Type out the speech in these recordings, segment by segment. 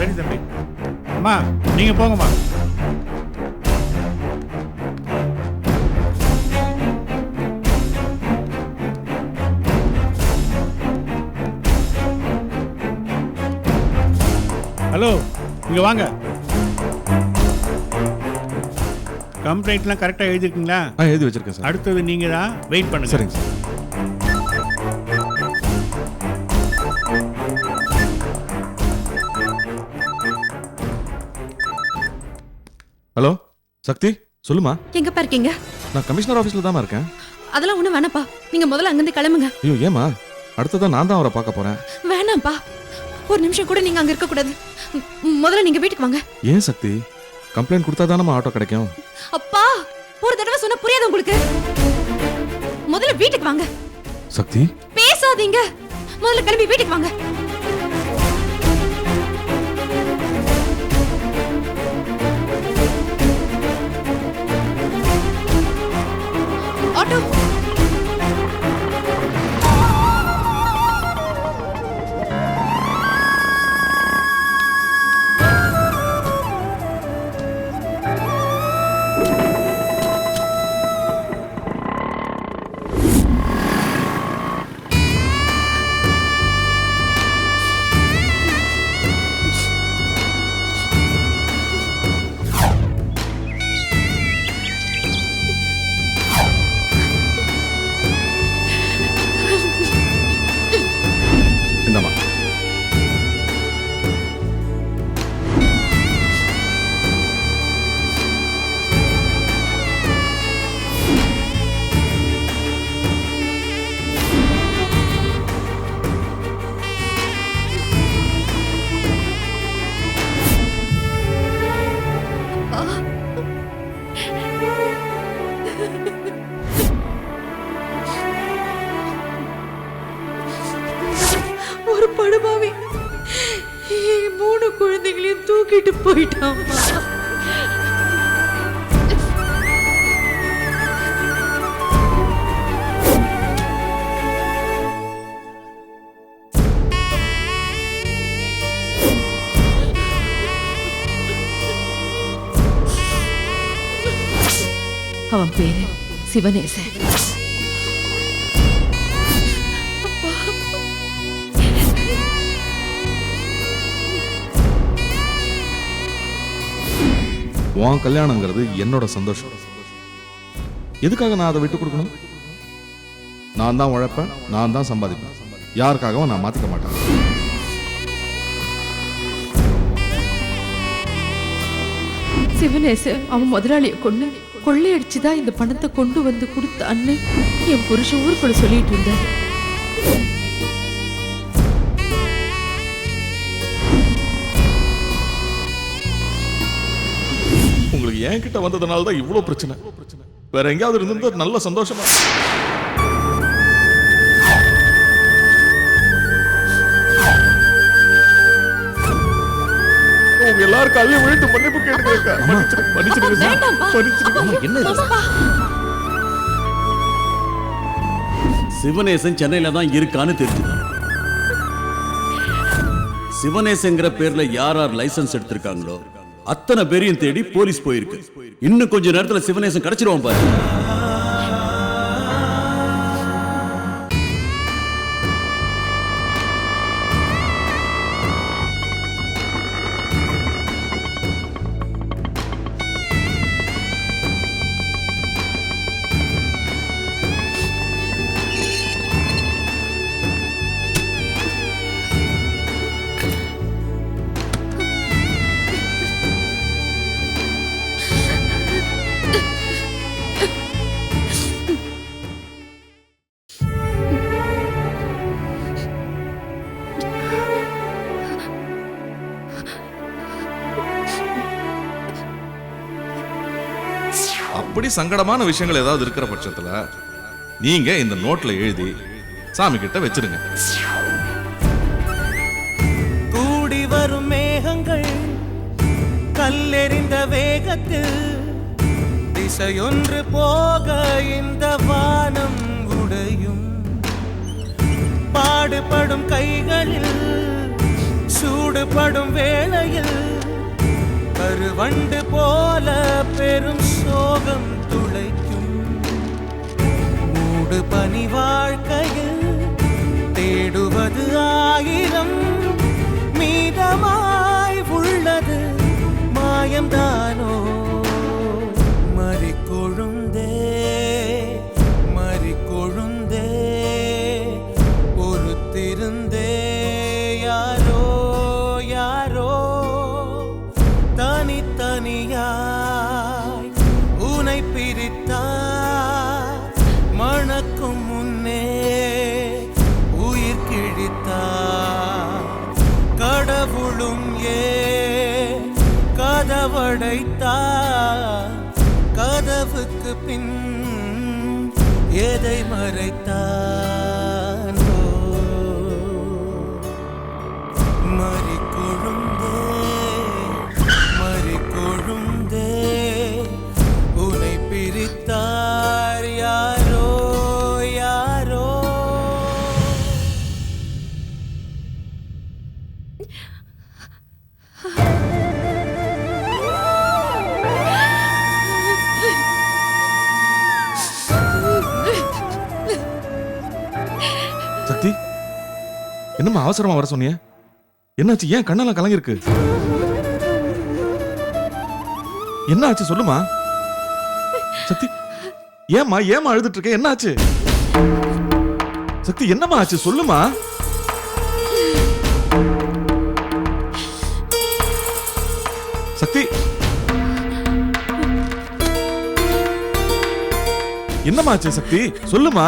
சரி தம்பி. அம்மா நீங்க போங்கம்மா. ஹலோ, இங்க வாங்க. கம்ப்ளைண்ட்லாம் கரெக்டாக எழுதிருக்கீங்களா? எழுதி வச்சிருக்கேன் சார். அடுத்தது நீங்க தான். வெயிட் பண்ணுங்க. சரிங்க சார். ஹலோ சக்தி, சொல்லுமா. எங்கப்பா இருக்கீங்க? நான் கமிஷனர் ஆஃபீஸ்ல தான் இருக்கேன். அதெல்லாம் ஒண்ணும் வேணாப்பா, நீங்க முதல்ல அங்கிருந்து கிளம்புங்க. ஐயோ ஏமா, அடுத்ததான் நான் தான் அவரை பார்க்க போறேன். வேணாம்ப்பா, ஒரு நிமிஷம் கூட நீங்க அங்க இருக்க கூடாது. முதல்ல நீங்க வீட்டுக்கு வாங்க. ஏன் சக்தி, கம்ப்ளைண்ட் கொடுத்தா தானே ஆட்டோ கிடைக்கும். அப்பா, ஒரு தடவை சொன்னா புரியாது உங்களுக்கு. முதல்ல வீட்டுக்கு வாங்க. சக்தி பேசாதீங்க, முதல்ல கிளம்பி வீட்டுக்கு வாங்க. ஆட்டோ. இந்தம்மா. ஒரு படுபாவி என் 3 குழந்தைகளையும் தூக்கிட்டு போயிட்டான். அவன் பேரு சிவனேசன். உன் கல்யாணங்கிறது என்னோட சந்தோஷம். எதுக்காக நான் அதை விட்டு கொடுக்கணும்? நான் தான் உழைப்பேன், நான் தான் சம்பாதிப்பேன். யாருக்காகவும் நான் மாத்திக்க மாட்டேன். சிவனேச அவன் முதலாளியை கொண்டு கொள்ளையடிச்சுதான் இந்த பணத்தை கொண்டு வந்து கொடுத்தான்னு என் புருஷன் ஊருக்குள்ள சொல்லிட்டு இருந்தாரு. உங்களுக்கு என்கிட்ட வந்ததுனால தான் இவ்வளவு பிரச்சனை. வேற எங்கேயாவது இருந்து நல்ல சந்தோஷமா. உங்க எல்லாரும் கல்வி விழுந்து மன்னிப்பு கேட்டுக்கிறேன். சிவனேசன் சென்னையில தான் இருக்கான்னு தெரிஞ்சுது. சிவனேசங்கிற பேர்ல யார் யார் லைசன்ஸ் எடுத்திருக்காங்களோ அத்தனை பேரையும் தேடி போலீஸ் போயிருக்கு. இன்னும் கொஞ்ச நேரத்துல சிவனேசன் கிடைச்சிருவான் பாரு. அப்படி சங்கடமான விஷயங்கள் ஏதாவது இருக்கிற பட்சத்துல நீங்க இந்த நோட்ல எழுதி சாமி கிட்ட வச்சிருங்க. கூடி வரும் மேகங்கள் கல்லெறிந்த வேகத்தில் திசையொன்று போக இந்த வானம் உடையும். பாடுபடும் கைகளில் சூடு படும் வேளையில் கருவண்டு போல பெரும் சோகம் துளைக்கும். மூடு பனி வாழ்க்கையில் தேடுவது 1000, மீதமாய் உள்ளது மாயம்தானோ? மறிக்கொழுந்தே மறிக்கொழுந்தே பொறுத்திருந்தே யாரோ யாரோ தனித்தனியாய் உனை பிரித்தார். மணக்கும் முன்னே உயிர் கிழித்தார். கடவுளும் கதவடைத்தார். கதவுக்கு பின் எதை மறைத்தான்? மறிக்கொழுந்தே மறிக்கொழுந்தே உனை பிரித்தார் யாரோ யாரோ. சக்தி, என்னம்மா அவசரமா வர சொன்னீங்க? என்னாச்சு? ஏன் கண்ணெல்லாம் கலங்கிருக்கு? என்ன ஆச்சு சொல்லுமா. சக்தி, ஏம்மா ஏம்மா அழுதுட்டு இருக்க? என்ன ஆச்சு? சக்தி, என்னம்மா ஆச்சு சொல்லுமா. சக்தி, என்னம்மா ஆச்சு? சக்தி சொல்லுமா.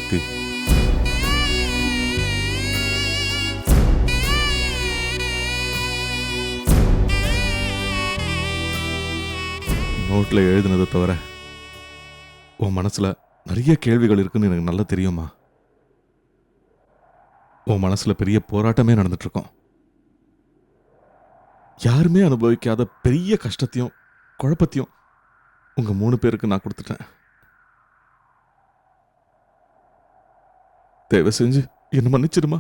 சக்தி, நோட்ல எழுதினதை தவிர உன் மனசுல நிறைய கேள்விகள் இருக்குன்னு எனக்கு நல்லா தெரியுமா. உன் மனசுல பெரிய போராட்டமே நடந்துட்டு இருக்கோம். யாருமே அனுபவிக்காத பெரிய கஷ்டத்தையும் குழப்பத்தையும் உங்க 3 பேருக்கு நான் கொடுத்துட்டேன். தயவு செஞ்சு என்ன மன்னிச்சிடுமா.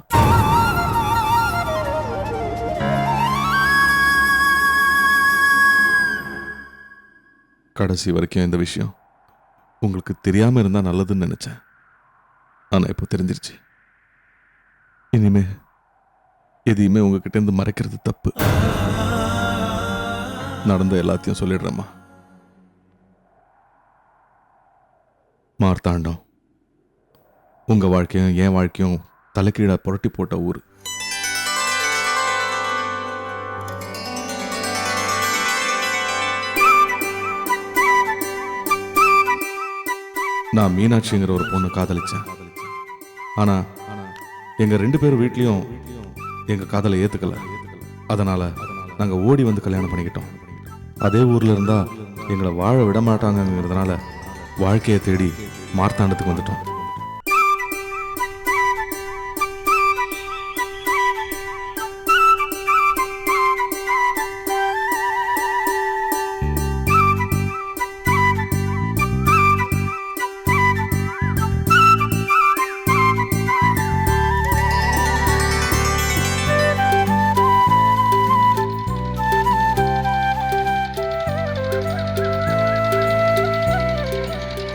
கடைசி வரைக்கும் இந்த விஷயம் உங்களுக்கு தெரியாம இருந்தா நல்லதுன்னு நினைச்சேன். ஆனா இப்போ தெரிஞ்சிருச்சு. இனிமே எதையுமே உங்ககிட்ட இருந்து மறைக்கிறது தப்பு. நடந்த எல்லாத்தையும் சொல்லிடுறேம்மா. மார்த்தாண்டம் உங்க வாழ்க்கையும் என் வாழ்க்கையும் தலைக்கீழா புரட்டி போட்ட ஊர். நான் மீனாட்சிங்கிற ஒரு பொண்ணு காதலிச்சேன். ஆனா எங்க 2 பேர் வீட்லயும் எங்க காதலை ஏத்துக்கல. அதனால நாங்க ஓடி வந்து கல்யாணம் பண்ணிக்கிட்டோம். அதே ஊர்ல இருந்தா எங்களை வாழ விட மாட்டாங்கிறதுனால வாழ்க்கையை தேடி மார்த்தாண்டத்துக்கு வந்துட்டோம்.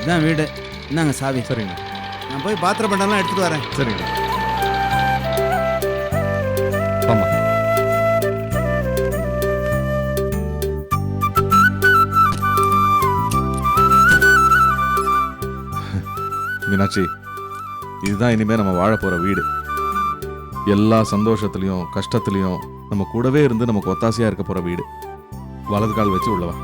இதான் வீடு. இந்தாங்க சாவி. சரிங்க. நான் போய் பாத்திரம் பண்ணலாம் எடுத்துட்டு வரேன். சரிங்க. ஆமா. மீனாட்சி, இதுதான் இனிமே நம்ம வாழ போற வீடு. எல்லா சந்தோஷத்துலயும் கஷ்டத்துலயும் நம்ம கூடவே இருந்து நமக்கு ஒத்தாசையா இருக்க போற வீடு. வலது கால் வச்சு உள்ளவா.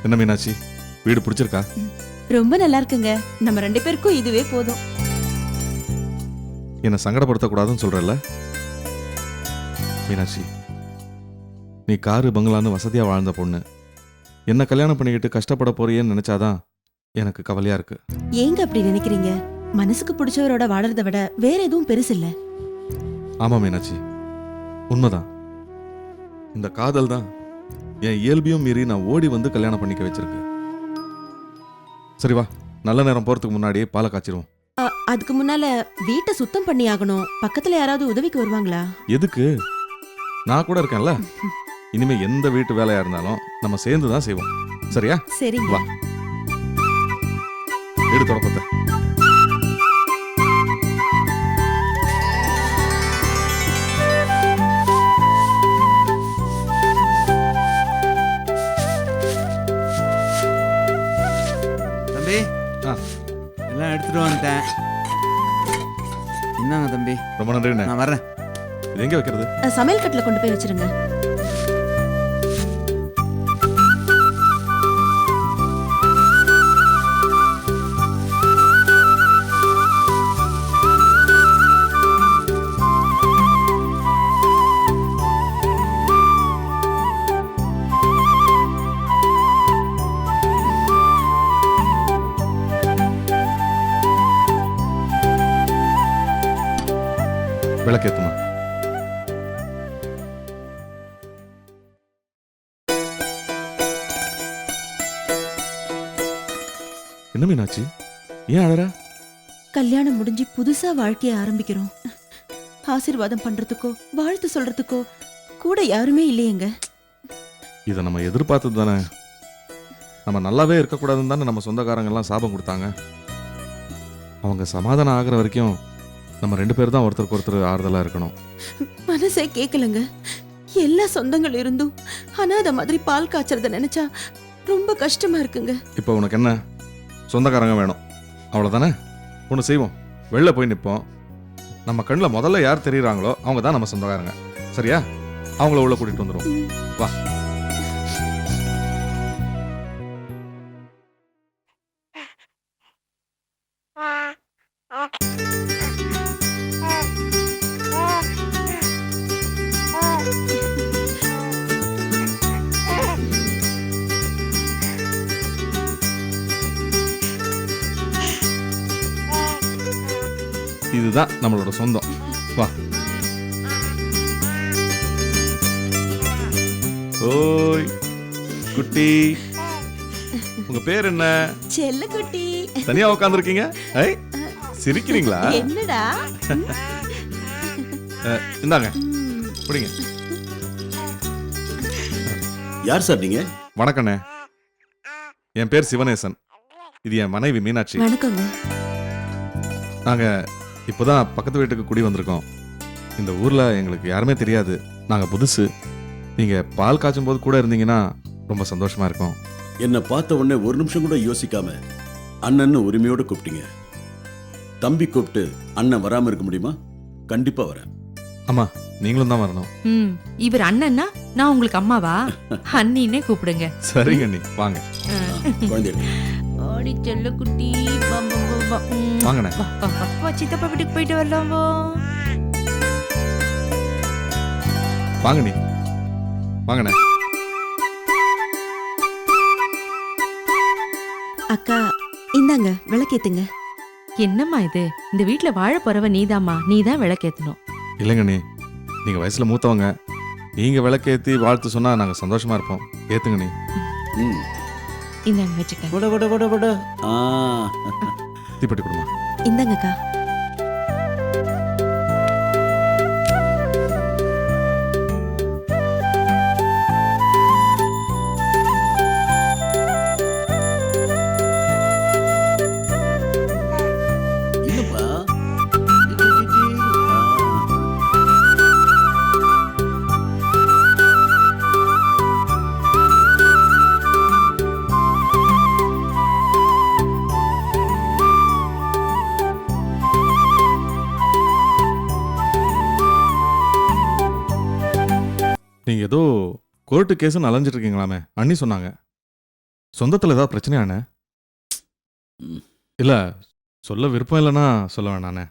என்ன மீனாட்சி, வீடு பிடிச்சிருக்கா? ரொம்ப நல்லா இருக்குங்க. நம்ம 2 பேருக்கும் இதுவே போதும். என்னை சங்கடப்படுத்தக்கூடாதுன்னு சொல்றல்ல மீனாட்சி. நீ காரு பங்களான்னு வசதியா வாழ்ந்த பொண்ணு. என்ன கல்யாணம் பண்ணிக்கிட்டு கஷ்டப்பட போறியேன்னு நினைச்சாதான் எனக்கு கவலையா இருக்கு. ஏங்க அப்படி நினைக்கிறீங்க? மனசுக்கு பிடிச்சவரோட வாழறத விட வேற எதுவும் பெருசு இல்ல. ஆமா மீனாட்சி, உண்மைதான். இந்த காதல் தான் என் இயல்பையும் மீறி நான் ஓடி வந்து கல்யாணம் பண்ணிக்க வச்சிருக்கு. சரி வா, நல்ல நேரம் போறதுக்கு முன்னாடி பாலை காய்ச்சிருவோம். அதுக்கு முன்னால வீட்டை சுத்தம் பண்ணி ஆகணும். பக்கத்துல யாராவது உதவிக்கு வருவாங்களா? எதுக்கு? நான் கூட இருக்கேன்ல. இனிமே எந்த வீட்டு வேலையா இருந்தாலும் நம்ம சேர்ந்து தான் செய்வோம். சரியா? சரிங்க. வா, எடு தொடப்பத்தை. தம்பி, எல்லாம் எடுத்துட்டு வந்துட்டேன். இந்தாங்க தம்பி. ரொம்ப நன்றிண்ணே. நான் வரேன். இது எங்க வைக்கிறது? சமையல் கட்டுல கொண்டு போய் வச்சிருங்க. விளக்கேத்துமா. என்ன மீனாட்சி, ஏன் அழற? கல்யாணம் முடிஞ்சு புதுசா வாழ்க்கைய ஆரம்பிக்கிறோம். ஆசீர்வாதம் பண்றதுக்கோ வாழ்த்து சொல்றதுக்கோ கூட யாருமே இல்லையேங்க. இதை நம்ம எதிர்பார்த்தது தானே. நம்ம நல்லாவே இருக்கக்கூடாதுன்னு தானே நம்ம சொந்தக்காரங்கெல்லாம் சாபம் கொடுத்தாங்க. அவங்க சமாதானம் ஆகிற வரைக்கும் நம்ம 2 பேர் தான் ஒருத்தருக்கு ஒருத்தர் ஆறுதலாக இருக்கணும். மனசே கேட்கலங்க. எல்லா சொந்தங்கள் இருந்தும் அனாதை மாதிரி பால் காய்ச்சறத நினைச்சா ரொம்ப கஷ்டமா இருக்குங்க. இப்போ உனக்கு என்ன, சொந்தக்காரங்க வேணும் அவ்வளோதானே? ஒன்று செய்வோம், வெளில போய் நிற்போம். நம்ம கண்ணில் முதல்ல யார் தெரியுறாங்களோ அவங்க தான் நம்ம சொந்தக்காரங்க. சரியா? அவங்கள உள்ள கூட்டிகிட்டு வந்துடுவோம். வா. இதுதான் நம்மளோட சொந்தம். வா. ஓய் குட்டி, உங்க பேர் என்ன? செல்லக்குட்டி. தனியா உட்காந்துருக்கீங்க? ஐ, சிரிக்கிறீங்களா? என்னடா? இந்தாங்க பிடிங்க. யார் சார் நீங்க? வணக்கண்ணே, என் பேர் சிவனேசன். இது என் மனைவி மீனாட்சி. வணக்கங்க. நாங்க இப்போதான் பக்கத்து வீட்டுக்கு குடி வந்திருக்கோம். இந்த ஊர்ல எங்களுக்கு யாருமே தெரியாது, நாங்க புதுசு. நீங்க பால் காய்ச்சும் போது கூட இருந்தீங்கன்னா ரொம்ப சந்தோஷமா இருக்கும். என்னை பார்த்த உடனே ஒரு நிமிஷம் கூட யோசிக்காம அண்ணன்னு உரிமையோட கூப்பிட்டீங்க. தம்பி கூப்பிட்டு அண்ணன் வராம இருக்க முடியுமா? கண்டிப்பா வரேன். ஆமா, நீங்களும் தான் வரணும். இவர் அண்ணன்னா நான் உங்களுக்கு அம்மாவா? அண்ணின்னே கூப்பிடுங்க. சரிங்க, நீ வாங்க. குழந்தை எடுத்து. ஓடி செல்லக்குட்டி. வாங்கண்ணே. சித்தப்பா வீட்டுக்கு போயிட்டு வரலாமோ? வாங்க நீ, வாங்கண்ணே. அக்கா இந்தாங்க விளக்கேத்துங்க. என்னம்மா இது? இந்த வீட்ல வாழ போறவ நீதாம்மா, நீதான் விளக்கேத்தணும். இல்லைங்க நீ, நீங்க வயசுல மூத்தவங்க, நீங்க விளக்கேத்தி வாழ்த்து சொன்னா நாங்க சந்தோஷமா இருப்போம். ஏத்துங்க நீ. ம். இந்தாங்க வச்சுக்க. வட வட வட வட. ஆ. தீப்பெட்டி கொடுமா. இந்தாங்கக்கா. என்னப்பா? நீங்க ஏதோ கோர்ட்டு கேஸ்ன்னு அலைஞ்சிட்டு இருக்கீங்களாமே, அண்ணி சொன்னாங்க. சொந்தத்துல ஏதாவது பிரச்சனையாண்ணே? ம். இல்ல, சொல்ல விருப்பம் இல்லைன்னா சொல்ல வேணாண்ணே.